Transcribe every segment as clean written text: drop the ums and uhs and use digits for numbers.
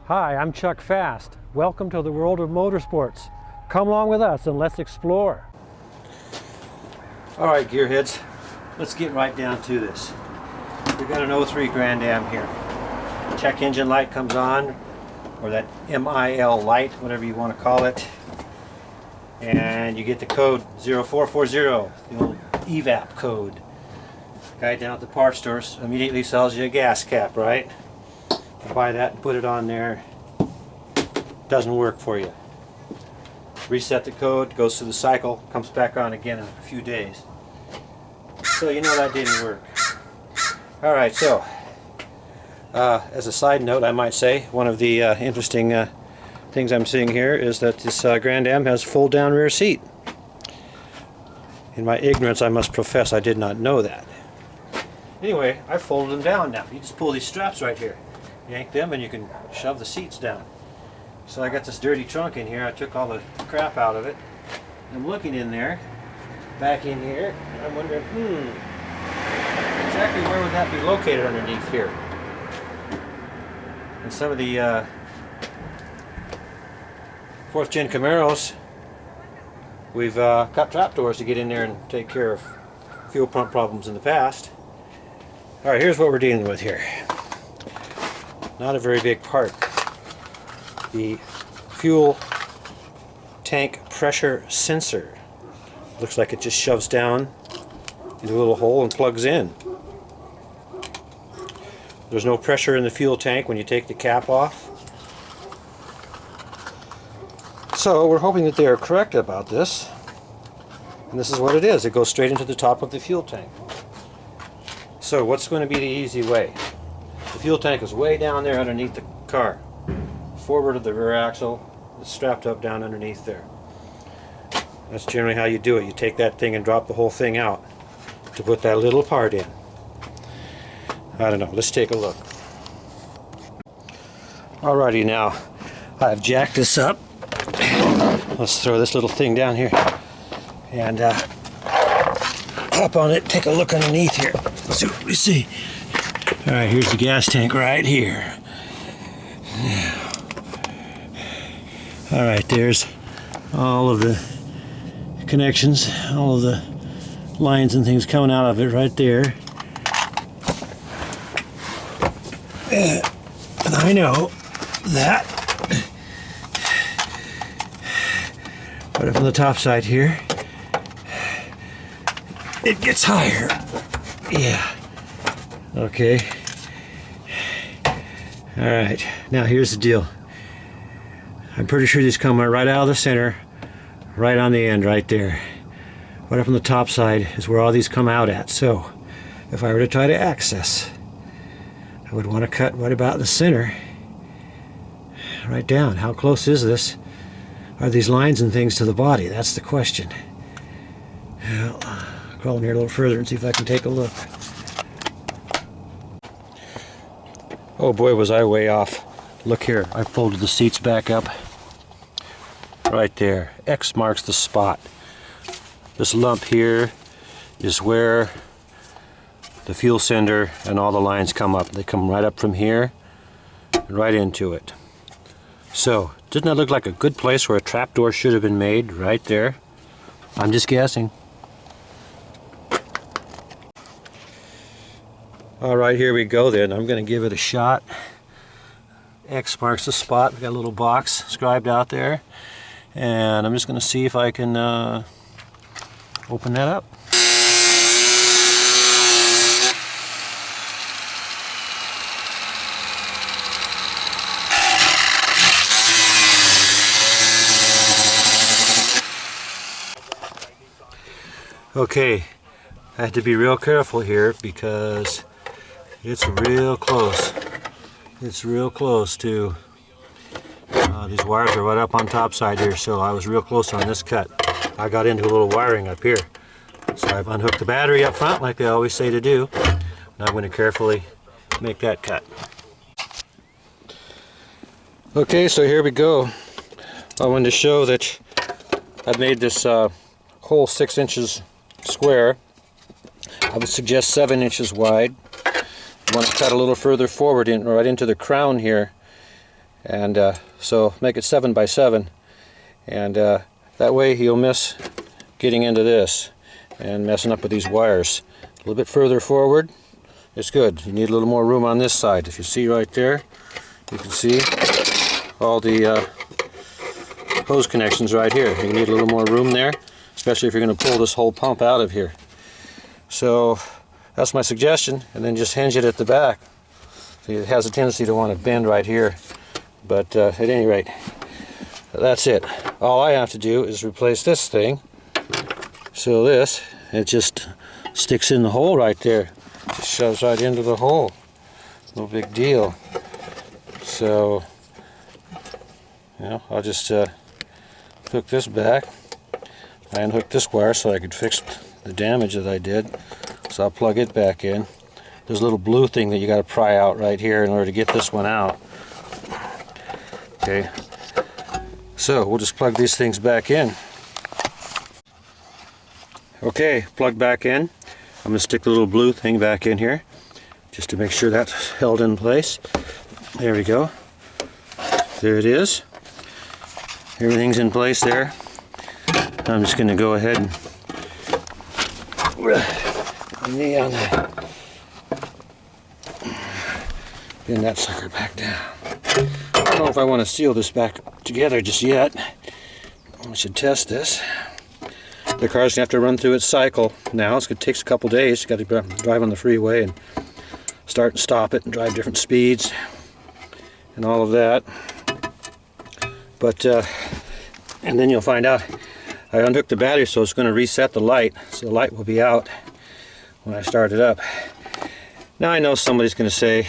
Hi, I'm Chuck Fasst. Welcome to the world of motorsports. Come along with us and let's explore. Alright gearheads, let's get right down to this. We've got an 03 Grand Am here. Check engine light comes on, or that MIL light, whatever you want to call it. And you get the code 0440, the old evap code. Guy down at the parts store immediately sells you a gas cap, right? You buy that and put it on there. Doesn't work for you. Reset the code, goes through the cycle, comes back on again in a few days. So you know that didn't work. Alright, so as a side note, I might say, one of the interesting things I'm seeing here is that this Grand Am has fold down rear seat. In my ignorance, I must profess I did not know that. Anyway, I folded them down now. You just pull these straps right here. Yank them and you can shove the seats down. So I got this dirty trunk in here. I took all the crap out of it. I'm looking in there, back in here, and I'm wondering, exactly where would that be located underneath here? And some of the 4th gen Camaros, we've got trapdoors to get in there and take care of fuel pump problems in the past. Alright, here's what we're dealing with here. Not a very big part. The fuel tank pressure sensor. Looks like it just shoves down into a little hole and plugs in. There's no pressure in the fuel tank when you take the cap off. So we're hoping that they are correct about this. And this is what it is. It goes straight into the top of the fuel tank. So what's going to be the easy way? The fuel tank is way down there underneath the car. Forward of the rear axle, it's strapped up down underneath there. That's generally how you do it. You take that thing and drop the whole thing out to put that little part in. I don't know, let's take a look. Alrighty, now I've jacked this up. Let's throw this little thing down here and hop on it, take a look underneath here. Let's see what we see. Alright, here's the gas tank right here. Alright, there's all of the connections, all of the lines and things coming out of it right there. And I know that right up on the top side here, it gets higher. Yeah. Okay. Alright, now here's the deal. I'm pretty sure these come right out of the center, right on the end, right there. Right up on the top side is where all these come out at. So, if I were to try to access, I would want to cut right about in the center, right down. How close is this? Are these lines and things to the body? That's the question. Well, I'll crawl in here a little further and see if I can take a look. Oh boy, was I way off. Look here, I folded the seats back up. Right there. X marks the spot. This lump here is where the fuel sender and all the lines come up. They come right up from here and right into it. So, doesn't that look like a good place where a trapdoor should have been made? Right there. I'm just guessing. Alright, here we go then. I'm going to give it a shot. X marks the spot. We got a little box scribed out there. And I'm just going to see if I can open that up. Okay, I had to be real careful here because it's real close. It's real close to these wires are right up on top side here, so I was real close on this cut. I got into a little wiring up here. So I've unhooked the battery up front like they always say to do. And I'm going to carefully make that cut. Okay, so here we go. I wanted to show that I've made this hole 6 inches square. I would suggest 7 inches wide. I want to cut a little further forward right into the crown here and so make it 7 by 7, and that way you'll miss getting into this and messing up with these wires. A little bit further forward, it's good. You need a little more room on this side. If you see right there, you can see all the hose connections right here. You need a little more room there, especially if you're going to pull this whole pump out of here. So that's my suggestion, and then just hinge it at the back. See, it has a tendency to want to bend right here, but at any rate, that's it. All I have to do is replace this thing. So this, it just sticks in the hole right there. It shoves right into the hole. No big deal. So, you know, I'll just hook this back. I unhooked this wire so I could fix the damage that I did. So I'll plug it back in. There's a little blue thing that you got to pry out right here in order to get this one out. Okay. So we'll just plug these things back in. Okay, plug back in. I'm going to stick the little blue thing back in here just to make sure that's held in place. There we go. There it is. Everything's in place there. I'm just going to go ahead and knee on that. Bend that sucker back down. I don't know if I want to seal this back together just yet. I should test this. The car's gonna have to run through its cycle now. It's gonna take a couple days. You got to drive on the freeway and start and stop it and drive different speeds and all of that. But and then you'll find out I unhooked the battery, so it's going to reset the light. So the light will be out when I start it up. Now I know somebody's going to say,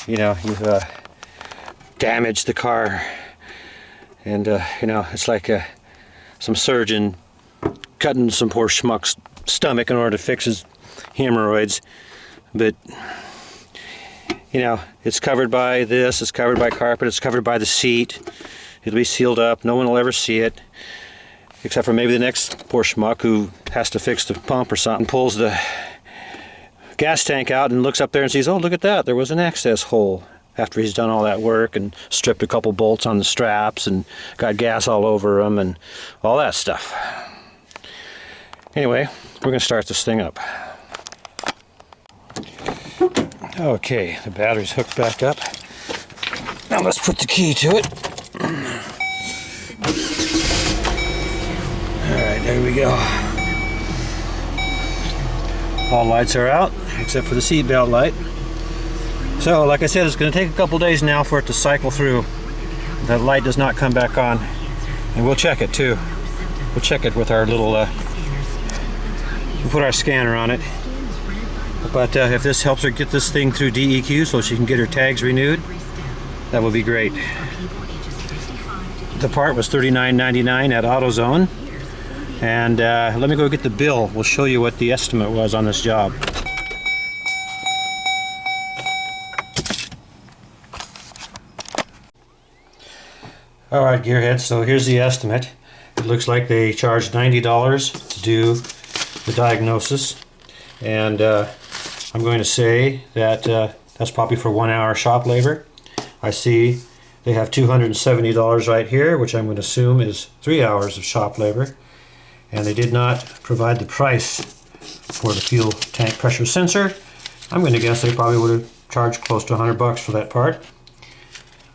you know, you've damaged the car, and you know, it's like some surgeon cutting some poor schmuck's stomach in order to fix his hemorrhoids. But you know, it's covered by this, it's covered by carpet, it's covered by the seat. It'll be sealed up. No one will ever see it, except for maybe the next poor schmuck who has to fix the pump or something, pulls the gas tank out and looks up there and sees, oh, look at that, there was an access hole, after he's done all that work and stripped a couple bolts on the straps and got gas all over them and all that stuff. Anyway, we're going to start this thing up. Okay, the battery's hooked back up. Now let's put the key to it. Alright, there we go. All lights are out, except for the seat belt light. So, like I said, it's going to take a couple days now for it to cycle through. That light does not come back on. And we'll check it too. We'll check it with our little, we'll put our scanner on it. But if this helps her get this thing through DEQ so she can get her tags renewed, that would be great. The part was $39.99 at AutoZone. And let me go get the bill. We'll show you what the estimate was on this job. Alright, gearheads, so here's the estimate. It looks like they charged $90 to do the diagnosis. And I'm going to say that that's probably for 1 hour shop labor. I see they have $270 right here, which I'm going to assume is 3 hours of shop labor. And they did not provide the price for the fuel tank pressure sensor. I'm going to guess they probably would have charged close to $100 for that part.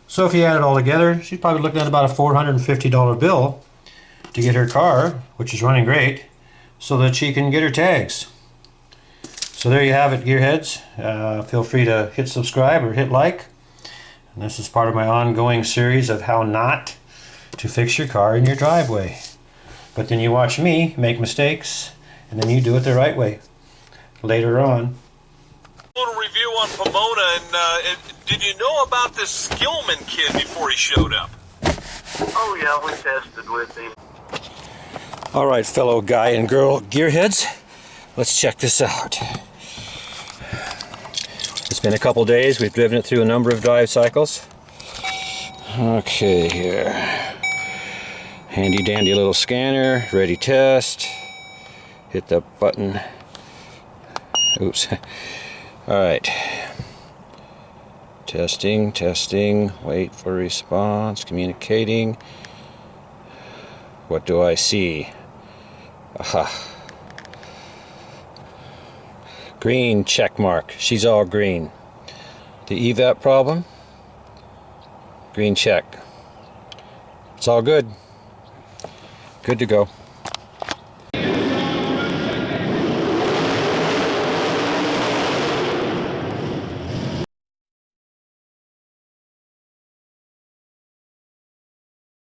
So if you add it all together, she's probably looking at about a $450 bill to get her car, which is running great, so that she can get her tags. So there you have it, gearheads. Feel free to hit subscribe or hit like. And this is part of my ongoing series of how not to fix your car in your driveway. But then you watch me make mistakes, and then you do it the right way later on. A little review on Pomona, and did you know about this Skillman kid before he showed up? Oh yeah, we tested with him. All right, fellow guy and girl gearheads, let's check this out. It's been a couple days. We've driven it through a number of drive cycles. Okay, here. Handy dandy little scanner, ready test. Hit the button. Oops. All right. Testing, testing, wait for response, communicating. What do I see? Aha. Green check mark. She's all green. The evap problem? Green check. It's all good. Good to go.